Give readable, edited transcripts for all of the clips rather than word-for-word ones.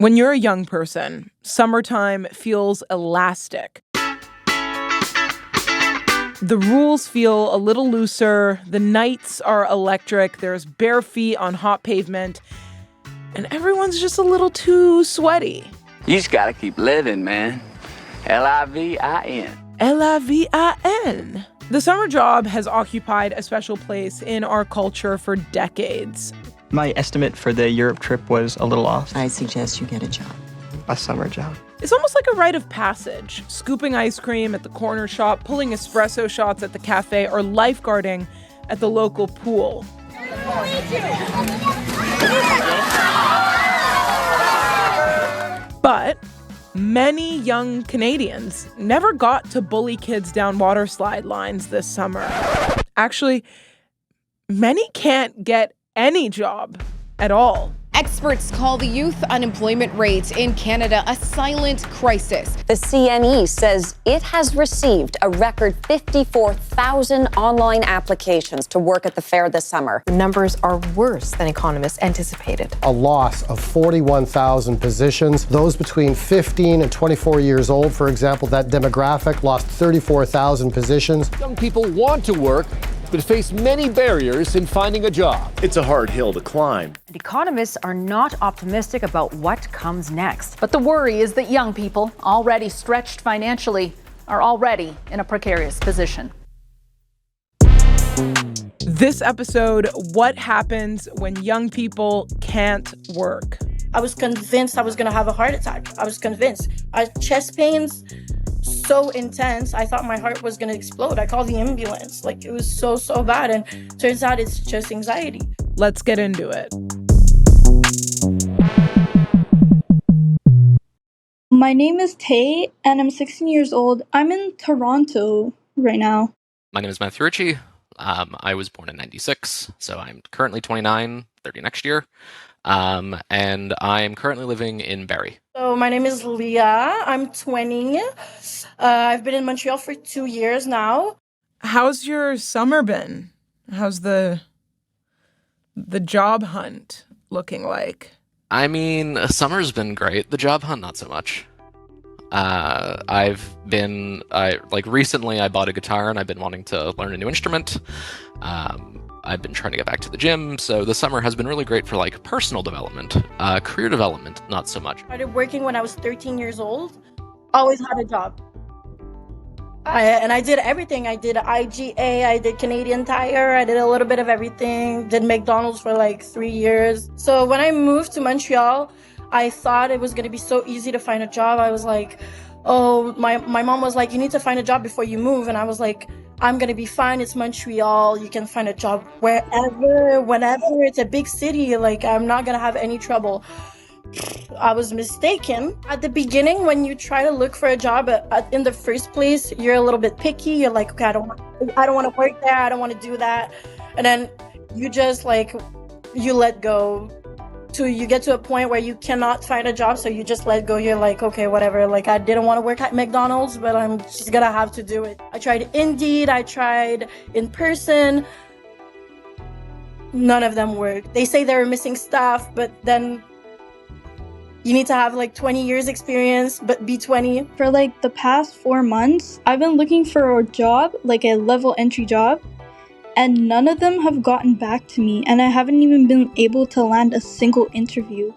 When you're a young person, summertime feels elastic. The rules feel a little looser, the nights are electric, there's bare feet on hot pavement, and everyone's just a little too sweaty. You just gotta keep living, man. L-I-V-I-N. L-I-V-I-N. The summer job has occupied a special place in our culture for decades. My estimate for the Europe trip was a little off. I suggest you get a job. A summer job. It's almost like a rite of passage, scooping ice cream at the corner shop, pulling espresso shots at the café, or lifeguarding at the local pool. But many young Canadians never got to bully kids down water slide lines this summer. Actually, many can't get any job at all. Experts call the youth unemployment rate in Canada a silent crisis. The CNE says it has received a record 54,000 online applications to work at the fair this summer. The numbers are worse than economists anticipated. A loss of 41,000 positions. Those between 15 and 24 years old, for example, that demographic lost 34,000 positions. Young people want to work, but face many barriers in finding a job. It's a hard hill to climb. And economists are not optimistic about what comes next. But the worry is that young people, already stretched financially, are already in a precarious position. This episode, what happens when young people can't work? I was convinced I was going to have a heart attack. I was convinced. I had chest pains so intense, I thought my heart was going to explode. I called the ambulance. Like, it was so bad. And turns out it's just anxiety. Let's get into it. My name is Tay, and I'm 16 years old. I'm in Toronto right now. My name is Matthew Ritchie. I was born in 96, so I'm currently 29, 30 next year. And I'm currently living in Barrie. So my name is Leah. I'm 20. I've been in Montreal for 2 years now. How's your summer been? How's the job hunt looking like? I mean, summer's been great. The job hunt, not so much. Recently I bought a guitar and I've been wanting to learn a new instrument. I've been trying to get back to the gym, so the summer has been really great for personal development. Career development, not so much. I started working when I was 13 years old. Always had a job. I did everything. I did IGA, I did Canadian Tire, I did a little bit of everything. Did McDonald's for 3 years. So when I moved to Montreal, I thought it was going to be so easy to find a job. I was like, oh, my mom was like, you need to find a job before you move. And I was like, I'm going to be fine. It's Montreal. You can find a job wherever, whenever. It's a big city. I'm not going to have any trouble. I was mistaken. At the beginning, when you try to look for a job in the first place, you're a little bit picky. You're like, okay, I don't want to work there. I don't want to do that. And then you just you let go. You get to a point where you cannot find a job, so you just let go. You're like, okay, whatever. I didn't want to work at McDonald's, but I'm just gonna have to do it. I tried Indeed, I tried in person. None of them worked. They say they were missing staff, but then you need to have 20 years experience, but be 20. For the past 4 months, I've been looking for a job, a level entry job. And none of them have gotten back to me, and I haven't even been able to land a single interview.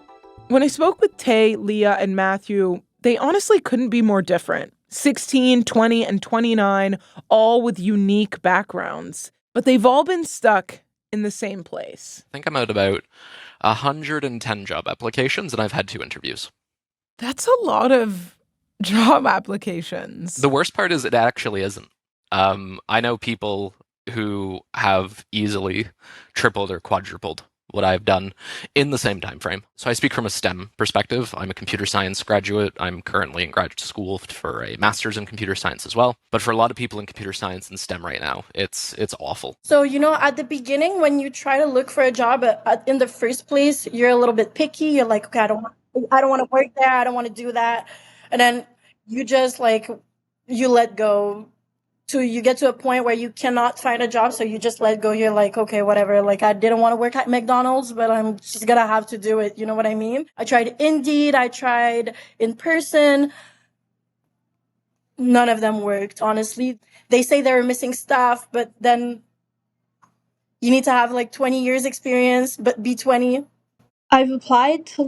When I spoke with Tay, Leah, and Matthew, they honestly couldn't be more different. 16, 20, and 29, all with unique backgrounds. But they've all been stuck in the same place. I think I'm at about 110 job applications, and I've had 2 interviews. That's a lot of job applications. The worst part is it actually isn't. I know people who have easily tripled or quadrupled what I've done in the same time frame. So I speak from a STEM perspective. I'm a computer science graduate. I'm currently in graduate school for a master's in computer science as well. But for a lot of people in computer science and STEM right now, it's awful. So, at the beginning, when you try to look for a job in the first place, you're a little bit picky. You're like, okay, I don't want to work there. I don't want to do that. And then you just you let go. So you get to a point where you cannot find a job, so you just let go. You're like, okay, whatever. Like, I didn't want to work at McDonald's, but I'm just gonna have to do it. You know what I mean? I tried Indeed, I tried in person. None of them worked, honestly. They say they were missing staff, but then you need to have like 20 years experience, but be 20. I've applied to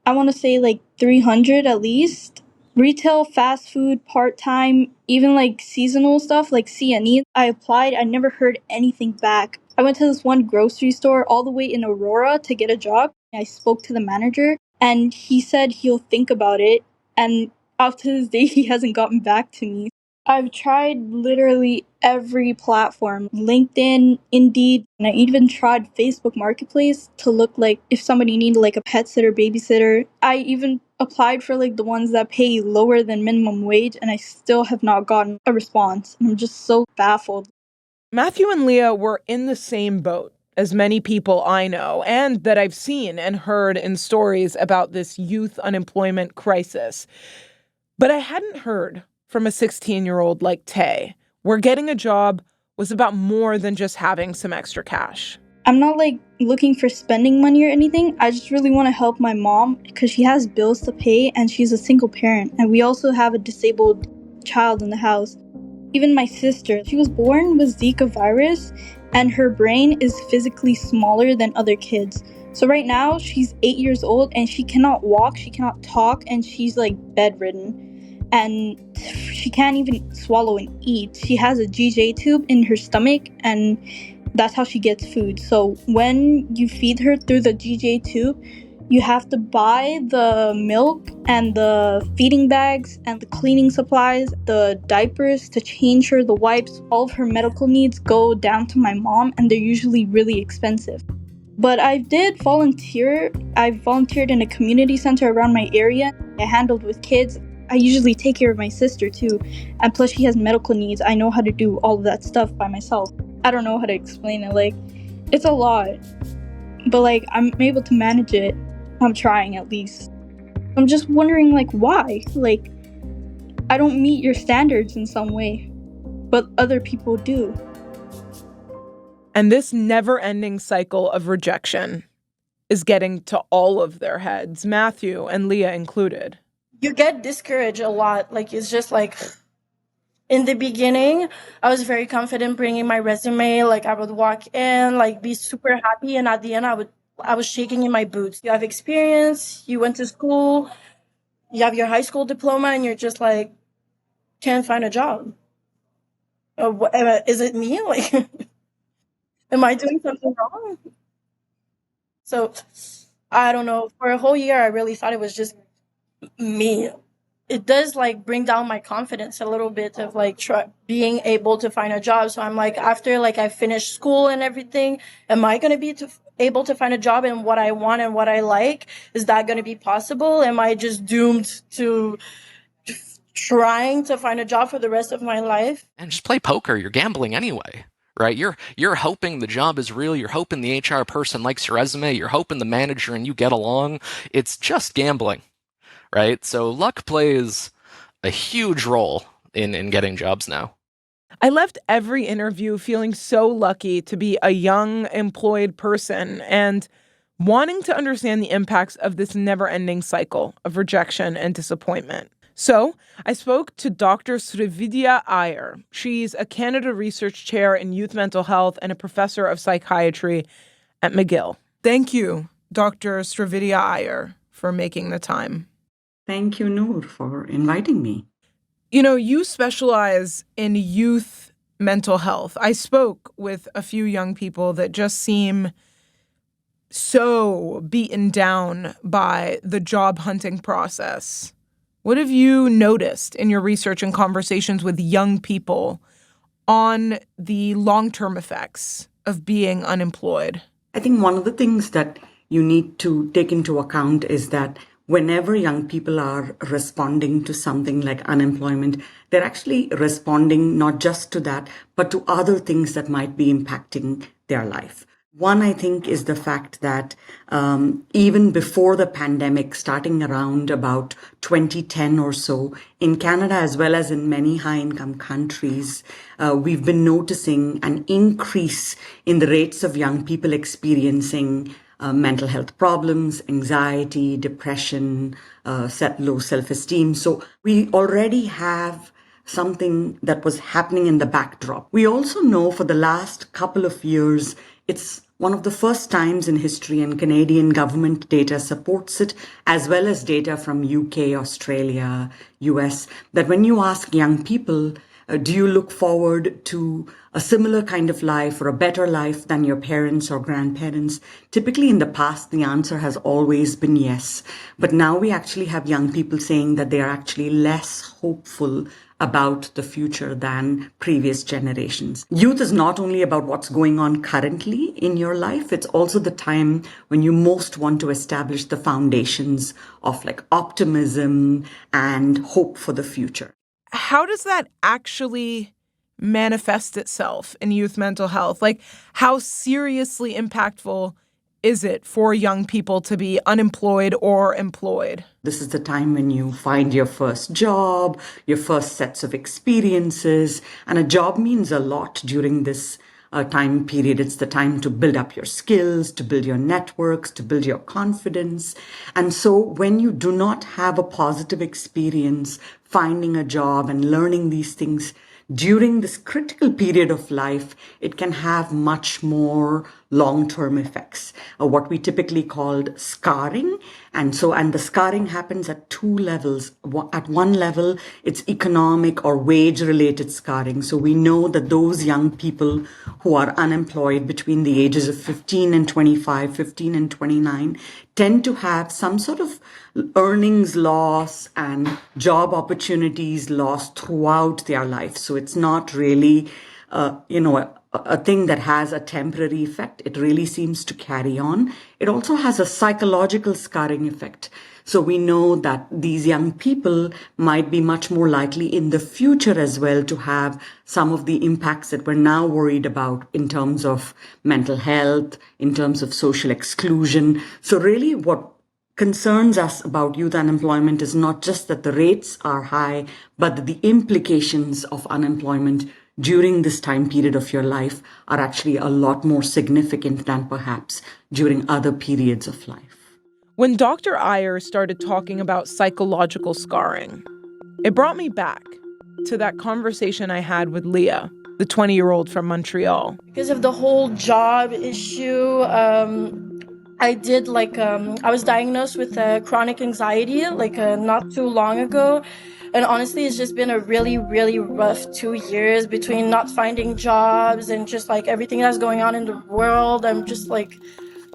I want to say 300 at least. Retail, fast food, part-time, even seasonal stuff like CNE. I applied, I never heard anything back. I went to this one grocery store all the way in Aurora to get a job. I spoke to the manager and he said he'll think about it, and up to this day he hasn't gotten back to me. I've tried literally every platform, LinkedIn, Indeed, and I even tried Facebook Marketplace to look if somebody needed a pet sitter, babysitter. I even applied for the ones that pay lower than minimum wage, and I still have not gotten a response. I'm just so baffled. Matthew and Leah were in the same boat as many people I know and that I've seen and heard in stories about this youth unemployment crisis. But I hadn't heard from a 16-year-old like Tay, where getting a job was about more than just having some extra cash. I'm not looking for spending money or anything. I just really want to help my mom because she has bills to pay and she's a single parent. And we also have a disabled child in the house. Even my sister, she was born with Zika virus and her brain is physically smaller than other kids. So right now she's 8 years old and she cannot walk, she cannot talk, and she's bedridden. And she can't even swallow and eat. She has a GJ tube in her stomach and that's how she gets food. So when you feed her through the GJ tube, you have to buy the milk and the feeding bags and the cleaning supplies, the diapers to change her, the wipes. All of her medical needs go down to my mom and they're usually really expensive. But I did volunteer. I volunteered in a community center around my area. I handled with kids. I usually take care of my sister too. And plus she has medical needs. I know how to do all of that stuff by myself. I don't know how to explain it. It's a lot. But I'm able to manage it. I'm trying at least. I'm just wondering why? I don't meet your standards in some way. But other people do. And this never-ending cycle of rejection is getting to all of their heads, Matthew and Leah included. You get discouraged a lot. It's just in the beginning, I was very confident bringing my resume. I would walk in, be super happy. And at the end, I was shaking in my boots. You have experience, you went to school, you have your high school diploma, and you're just can't find a job. Is it me? Am I doing something wrong? So, I don't know. For a whole year, I really thought it was just me. It does bring down my confidence a little bit of being able to find a job. So I'm after I finish school and everything, am I going to be able to find a job in what I want and what I like? Is that going to be possible? Am I just doomed to trying to find a job for the rest of my life? And just play poker. You're gambling anyway. Right? You're hoping the job is real. You're hoping the HR person likes your resume. You're hoping the manager and you get along. It's just gambling. Right? So luck plays a huge role in getting jobs now. I left every interview feeling so lucky to be a young, employed person and wanting to understand the impacts of this never-ending cycle of rejection and disappointment. So I spoke to Dr. Srividya Iyer. She's a Canada Research Chair in Youth Mental Health and a professor of psychiatry at McGill. Thank you, Dr. Srividya Iyer, for making the time. Thank you, Noor, for inviting me. You specialize in youth mental health. I spoke with a few young people that just seem so beaten down by the job hunting process. What have you noticed in your research and conversations with young people on the long-term effects of being unemployed? I think one of the things that you need to take into account is that whenever young people are responding to something like unemployment, they're actually responding not just to that, but to other things that might be impacting their life. One, I think, is the fact that even before the pandemic, starting around about 2010 or so, in Canada as well as in many high-income countries, we've been noticing an increase in the rates of young people experiencing mental health problems, anxiety, depression, low self-esteem. So we already have something that was happening in the backdrop. We also know for the last couple of years, it's one of the first times in history, and Canadian government data supports it, as well as data from UK, Australia, US, that when you ask young people, do you look forward to a similar kind of life or a better life than your parents or grandparents? Typically in the past, the answer has always been yes. But now we actually have young people saying that they are actually less hopeful about the future than previous generations. Youth is not only about what's going on currently in your life, it's also the time when you most want to establish the foundations of like optimism and hope for the future. How does that actually manifest itself in youth mental health? Like, how seriously impactful is it for young people to be unemployed or employed? This is the time when you find your first job, your first sets of experiences, and a job means a lot during this time period. It's the time to build up your skills, to build your networks, to build your confidence. And so when you do not have a positive experience finding a job and learning these things during this critical period of life, it can have much more long-term effects, what we typically called scarring. And the scarring happens at two levels. At one level, it's economic or wage-related scarring. So we know that those young people who are unemployed between the ages of 15 and 25, 15 and 29, tend to have some sort of earnings loss and job opportunities lost throughout their life. So it's not really, a thing that has a temporary effect. It really seems to carry on. It also has a psychological scarring effect. So we know that these young people might be much more likely in the future as well to have some of the impacts that we're now worried about in terms of mental health, in terms of social exclusion. So really what concerns us about youth unemployment is not just that the rates are high, but that the implications of unemployment during this time period of your life are actually a lot more significant than perhaps during other periods of life. When Dr. Iyer started talking about psychological scarring, it brought me back to that conversation I had with Leah, the 20-year-old from Montreal. Because of the whole job issue, I was diagnosed with chronic anxiety not too long ago. And honestly, it's just been a really, really rough 2 years between not finding jobs and just like everything that's going on in the world. I'm just like,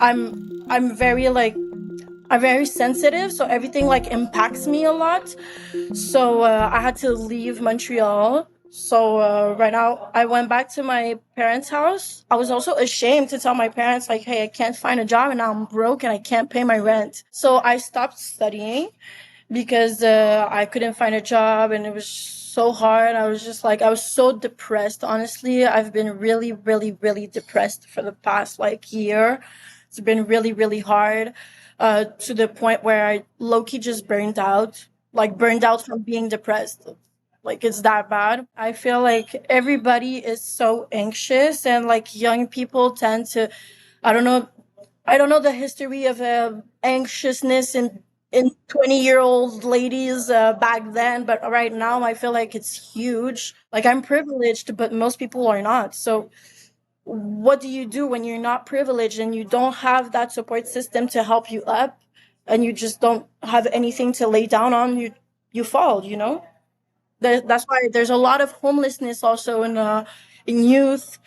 I'm very sensitive, so everything like impacts me a lot. So I had to leave Montreal. So right now I went back to my parents' house. I was also ashamed to tell my parents like, hey, I can't find a job and now I'm broke and I can't pay my rent. So I stopped studying because I couldn't find a job and it was so hard. I was so depressed. Honestly, I've been really, really, really depressed for the past year. It's been really, really hard to the point where I low-key just burned out from being depressed. It's that bad. I feel like everybody is so anxious and young people tend to, I don't know the history of anxiousness in 20-year-old ladies back then, but right now I feel like it's huge. I'm privileged, but most people are not. So what do you do when you're not privileged and you don't have that support system to help you up and you just don't have anything to lay down on? You fall, That's why there's a lot of homelessness also in youth.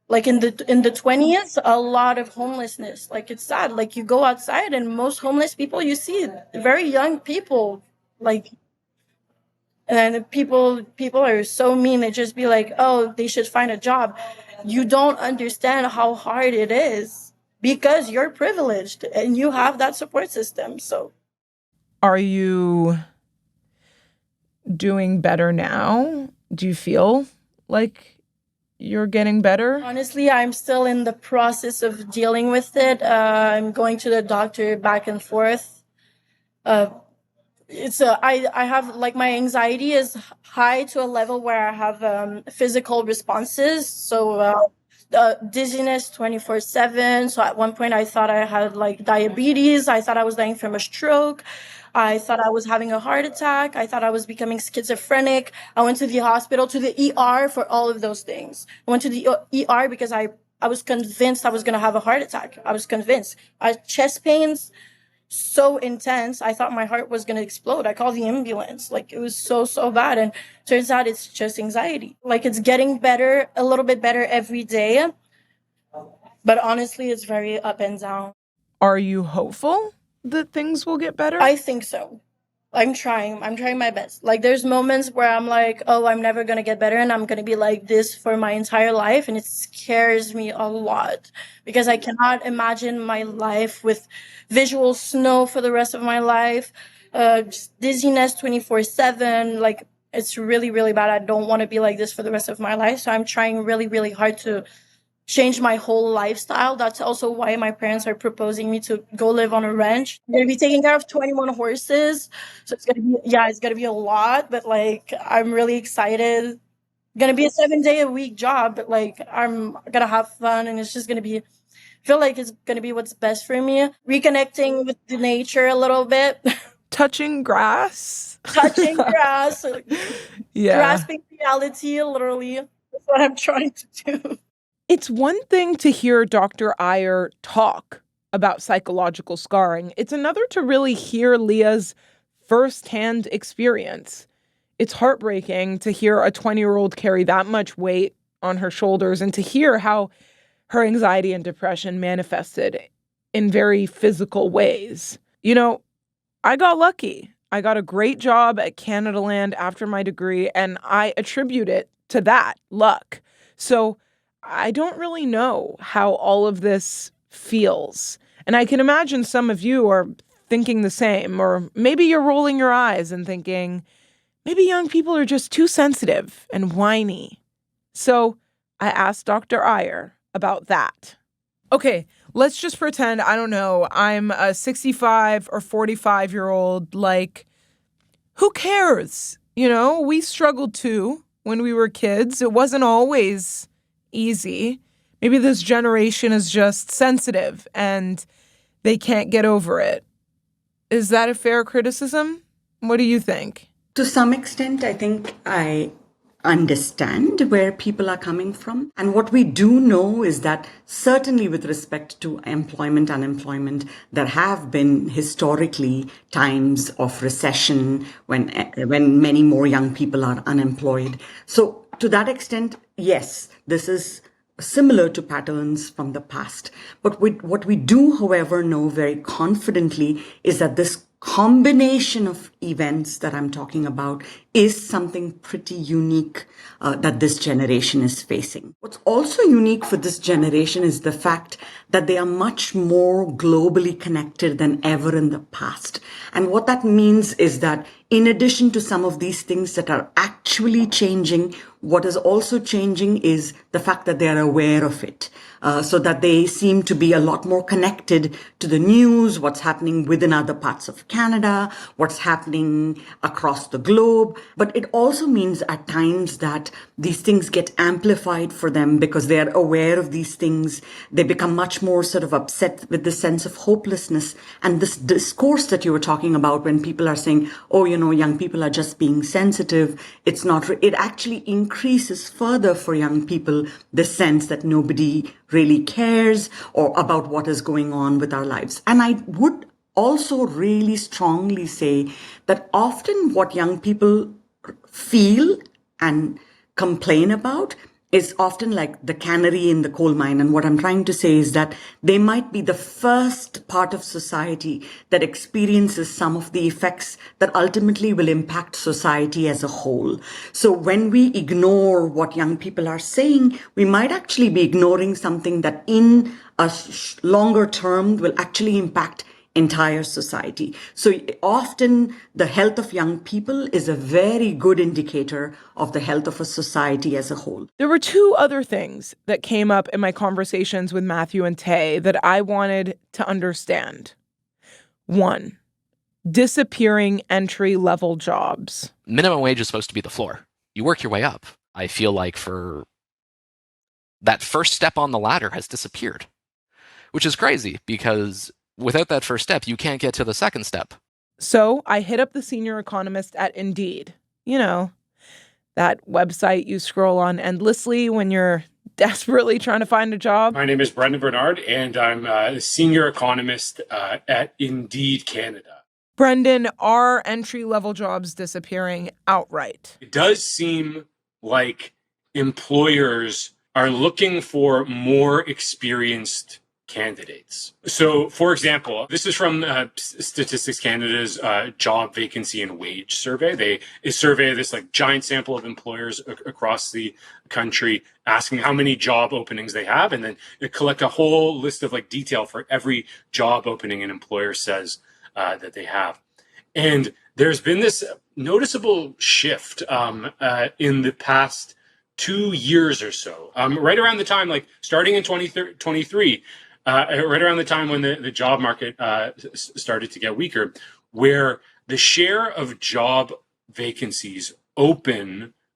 In the 20s, a lot of homelessness. It's sad. You go outside and most homeless people you see very young people. And people are so mean. They just be like, oh, they should find a job. You don't understand how hard it is because you're privileged and you have that support system. So, are you doing better now? Do you feel like you're getting better? Honestly, I'm still in the process of dealing with it. I'm going to the doctor back and forth. I have, like, my anxiety is high to a level where I have physical responses. So dizziness 24/7. So at one point I thought I had like diabetes. I thought I was dying from a stroke. I thought I was having a heart attack. I thought I was becoming schizophrenic. I went to the hospital, to the ER for all of those things. I went to the ER because I was convinced I was going to have a heart attack. I was convinced. I had chest pains so intense. I thought my heart was going to explode. I called the ambulance. Like, it was so bad. And turns out it's just anxiety. Like, it's getting better, a little bit better every day. But honestly, it's very up and down. Are you hopeful that things will get better? I think so. I'm trying my best. Like, there's moments where I'm like, oh, I'm never going to get better and I'm going to be like this for my entire life. And it scares me a lot because I cannot imagine my life with visual snow for the rest of my life, just dizziness 24/7. Like, it's really, really bad. I don't want to be like this for the rest of my life. So I'm trying really, really hard to change my whole lifestyle. That's also why my parents are proposing me to go live on a ranch. I'm going to be taking care of 21 horses. So it's going to be a lot, but like, I'm really excited. Going to be a 7-day-a-week job, but like, I'm going to have fun and it's just going to be, I feel like it's going to be what's best for me. Reconnecting with the nature a little bit. Touching grass. Touching grass. Yeah. Grasping reality, literally. That's what I'm trying to do. It's one thing to hear Dr. Iyer talk about psychological scarring. It's another to really hear Leah's firsthand experience. It's heartbreaking to hear a 20-year-old carry that much weight on her shoulders and to hear how her anxiety and depression manifested in very physical ways. You know, I got lucky. I got a great job at Canada Land after my degree, and I attribute it to that luck. So I don't really know how all of this feels. And I can imagine some of you are thinking the same, or maybe you're rolling your eyes and thinking, maybe young people are just too sensitive and whiny. So I asked Dr. Iyer about that. Okay, let's just pretend, I don't know, I'm a 65 or 45-year-old, like, who cares? You know, we struggled too when we were kids. It wasn't always easy. Maybe this generation is just sensitive and they can't get over it. Is that a fair criticism? What do you think? To some extent, I think I understand where people are coming from. And what we do know is that certainly with respect to employment, unemployment, there have been historically times of recession when many more young people are unemployed. So to that extent, yes, this is similar to patterns from the past. But what we do, however, know very confidently is that this combination of events that I'm talking about is something pretty unique that this generation is facing. What's also unique for this generation is the fact that they are much more globally connected than ever in the past. And what that means is that in addition to some of these things that are actually changing, what is also changing is the fact that they are aware of it. So that they seem to be a lot more connected to the news, what's happening within other parts of Canada, what's happening across the globe. But it also means at times that these things get amplified for them because they are aware of these things. They become much more sort of upset with this sense of hopelessness. And this discourse that you were talking about when people are saying, oh, you know, young people are just being sensitive. It's not, it actually increases further for young people the sense that nobody really cares or about what is going on with our lives. And I would also really strongly say that often what young people feel and complain about is often like the canary in the coal mine. And what I'm trying to say is that they might be the first part of society that experiences some of the effects that ultimately will impact society as a whole. So when we ignore what young people are saying, we might actually be ignoring something that in a longer term will actually impact entire society. So often the health of young people is a very good indicator of the health of a society as a whole. There were two other things that came up in my conversations with Matthew and Tay that I wanted to understand. One, disappearing entry-level jobs. Minimum wage is supposed to be the floor. You work your way up. I feel like for that first step on the ladder has disappeared, which is crazy because without that first step, you can't get to the second step. So I hit up the senior economist at Indeed. You know, that website you scroll on endlessly when you're desperately trying to find a job. My name is Brendan Bernard, and I'm a senior economist at Indeed Canada. Brendan, are entry-level jobs disappearing outright? It does seem like employers are looking for more experienced candidates. So, for example, this is from Statistics Canada's job vacancy and wage survey. They survey this giant sample of employers across the country, asking how many job openings they have, and then they collect a whole list of detail for every job opening an employer says that they have. And there's been this noticeable shift in the past 2 years or so, right around the time, starting in 2023, right around the time when the job market started to get weaker, where the share of job vacancies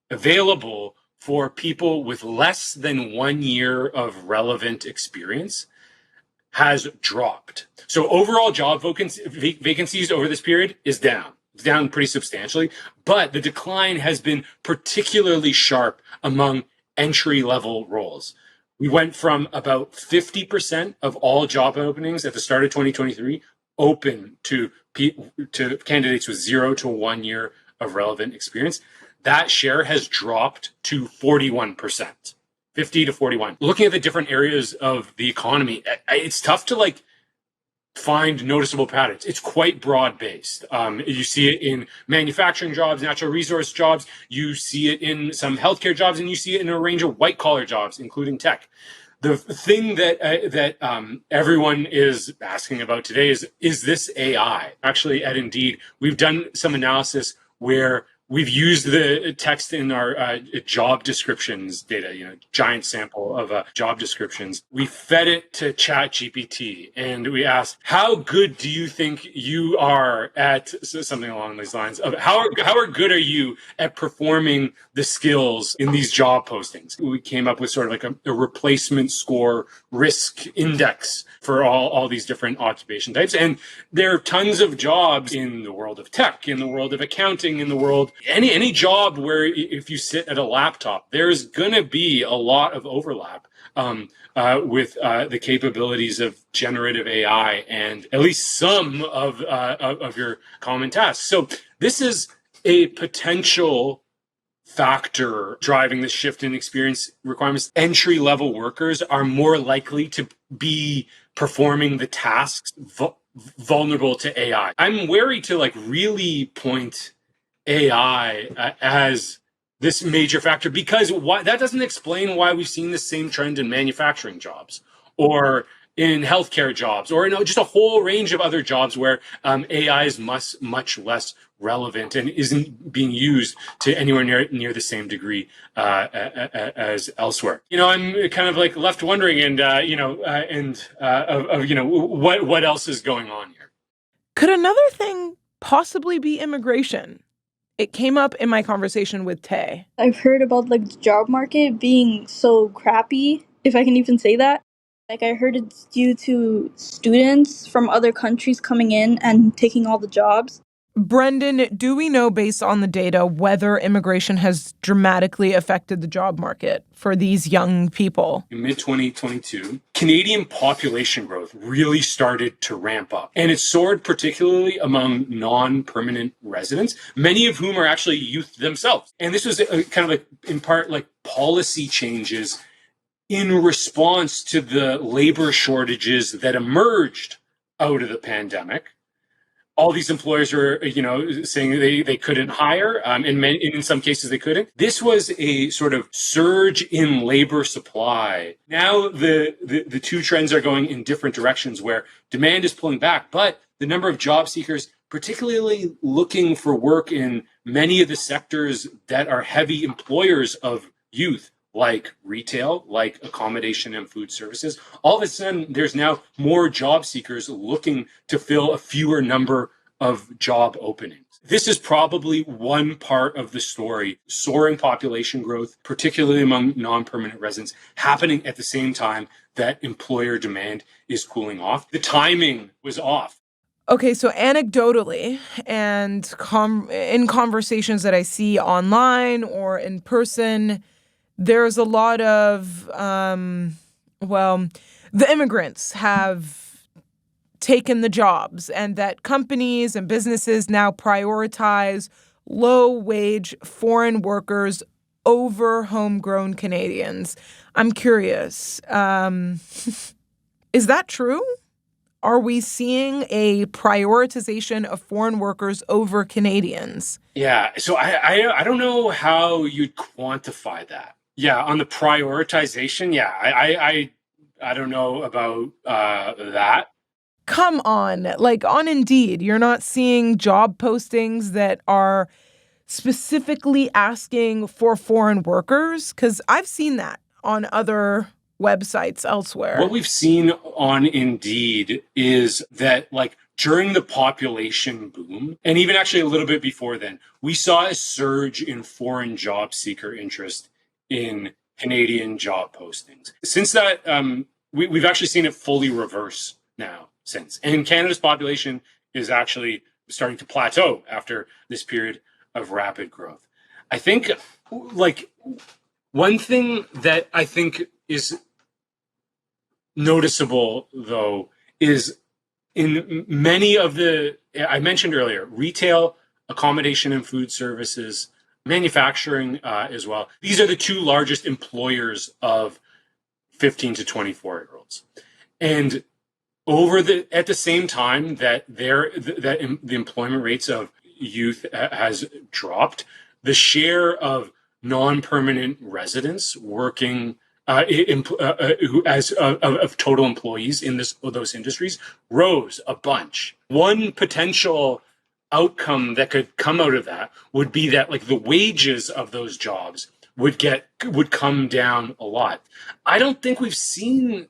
available for people with less than 1 year of relevant experience has dropped. So overall job vacancies over this period is down. It's down pretty substantially, but the decline has been particularly sharp among entry-level roles. We went from about 50% of all job openings at the start of 2023 open to candidates with 0 to 1 year of relevant experience. That share has dropped to 41%, 50 to 41. Looking at the different areas of the economy, it's tough to find noticeable patterns. It's quite broad-based. You see it in manufacturing jobs, natural resource jobs. You see it in some healthcare jobs, and you see it in a range of white-collar jobs, including tech. The thing that everyone is asking about today is this AI? Actually, at Indeed, we've done some analysis where we've used the text in our job descriptions data, giant sample of job descriptions. We fed it to ChatGPT and we asked, how good do you think you are at something along these lines of how good are you at performing the skills in these job postings? We came up with sort of a replacement score risk index for all these different occupation types. And there are tons of jobs in the world of tech, in the world of accounting, in the world any job where if you sit at a laptop, there's going to be a lot of overlap with the capabilities of generative AI and at least some of your common tasks. So this is a potential factor driving the shift in experience requirements. Entry-level workers are more likely to be performing the tasks vulnerable to AI. I'm wary to really point AI as this major factor because that doesn't explain why we've seen the same trend in manufacturing jobs or in healthcare jobs or just a whole range of other jobs where AI is much less relevant and isn't being used to anywhere near the same degree as elsewhere. I'm kind of left wondering what else is going on here. Could another thing possibly be immigration? It came up in my conversation with Tay. I've heard about the job market being so crappy, if I can even say that. I heard it's due to students from other countries coming in and taking all the jobs. Brendan, do we know based on the data whether immigration has dramatically affected the job market for these young people? In mid-2022, Canadian population growth really started to ramp up. And it soared particularly among non-permanent residents, many of whom are actually youth themselves. And this was in part policy changes in response to the labor shortages that emerged out of the pandemic. All these employers are, saying they couldn't hire, and in some cases they couldn't. This was a sort of surge in labor supply. Now the two trends are going in different directions where demand is pulling back, but the number of job seekers, particularly looking for work in many of the sectors that are heavy employers of youth, like retail, like accommodation and food services, all of a sudden there's now more job seekers looking to fill a fewer number of job openings. This is probably one part of the story. Soaring population growth, particularly among non-permanent residents, happening at the same time that employer demand is cooling off. The timing was off. Okay, so anecdotally and in conversations that I see online or in person, there's a lot of, the immigrants have taken the jobs and that companies and businesses now prioritize low-wage foreign workers over homegrown Canadians. I'm curious, is that true? Are we seeing a prioritization of foreign workers over Canadians? Yeah, so I don't know how you'd quantify that. Yeah, on the prioritization, yeah, I don't know about that. Come on, like on Indeed, you're not seeing job postings that are specifically asking for foreign workers? Because I've seen that on other websites elsewhere. What we've seen on Indeed is that, like, during the population boom, and even actually a little bit before then, we saw a surge in foreign job seeker interest in Canadian job postings. Since that, we've actually seen it fully reverse now since. And Canada's population is actually starting to plateau after this period of rapid growth. I think, like, one thing that I think is noticeable, though, is in many of the, I mentioned earlier, retail, accommodation and food services, manufacturing as well. These are the two largest employers of 15 to 24-year-olds. And at the same time that the employment rates of youth has dropped, the share of non-permanent residents working of total employees in those industries rose a bunch. One potential outcome that could come out of that would be that, like, the wages of those jobs would come down a lot. I don't think we've seen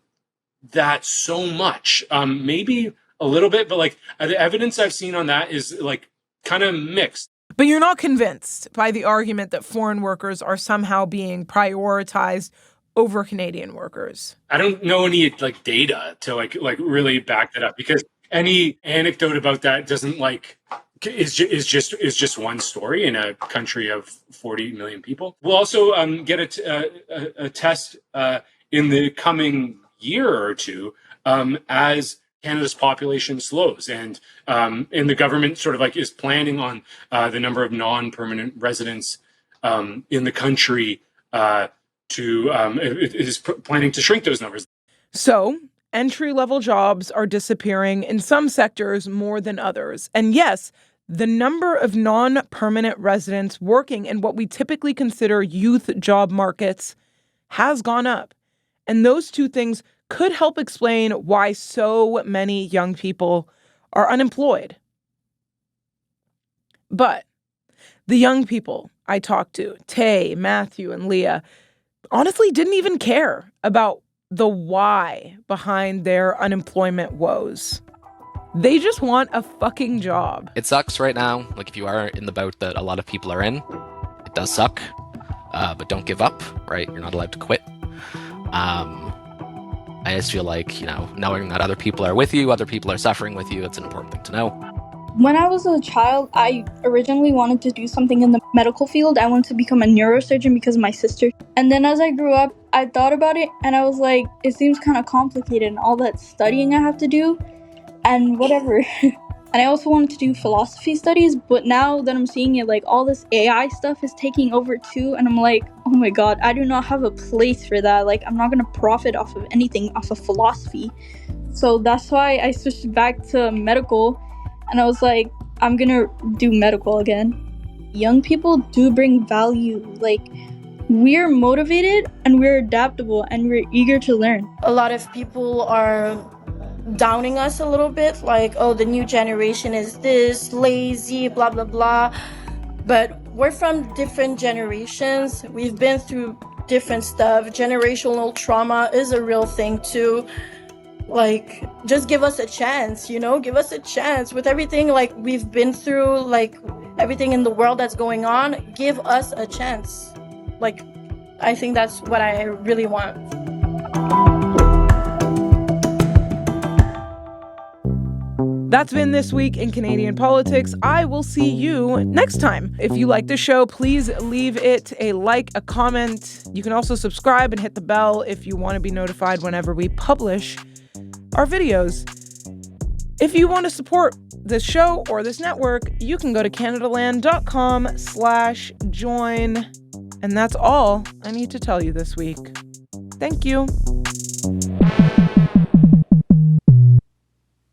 that so much. Maybe a little bit, but like the evidence I've seen on that is like kind of mixed. But you're not convinced by the argument that foreign workers are somehow being prioritized over Canadian workers? I don't know any like data to like really back that up, because any anecdote about that doesn't is just one story in a country of 40 million people. We'll also get a test in the coming year or two as Canada's population slows, and the government sort of like is planning on the number of non-permanent residents in the country it is planning to shrink those numbers. So entry-level jobs are disappearing in some sectors more than others. And yes, the number of non-permanent residents working in what we typically consider youth job markets has gone up. And those two things could help explain why so many young people are unemployed. But the young people I talked to, Tay, Matthew, and Leah, honestly didn't even care about the why behind their unemployment woes. They just want a fucking job. It sucks right now. Like, if you are in the boat that a lot of people are in, it does suck. But don't give up, right? You're not allowed to quit. I just feel like, knowing that other people are with you, other people are suffering with you, it's an important thing to know. When I was a child, I originally wanted to do something in the medical field. I wanted to become a neurosurgeon because of my sister. And then as I grew up, I thought about it and I was like, it seems kind of complicated and all that studying I have to do and whatever. And I also wanted to do philosophy studies, but now that I'm seeing it, like, all this AI stuff is taking over too, and I'm like, oh my god, I do not have a place for that. Like, I'm not going to profit off of anything off of philosophy. So that's why I switched back to medical, and I was like, I'm going to do medical again. Young people do bring value. Like, we're motivated, and we're adaptable, and we're eager to learn. A lot of people are downing us a little bit, like, oh, the new generation is this, lazy, blah, blah, blah. But we're from different generations. We've been through different stuff. Generational trauma is a real thing too. Like, just give us a chance, give us a chance with everything like we've been through, like everything in the world that's going on. Give us a chance. Like, I think that's what I really want. That's been This Week in Canadian Politics. I will see you next time. If you like the show, please leave it a like, a comment. You can also subscribe and hit the bell if you want to be notified whenever we publish our videos. If you want to support this show or this network, you can go to canadaland.com/join. And that's all I need to tell you this week. Thank you.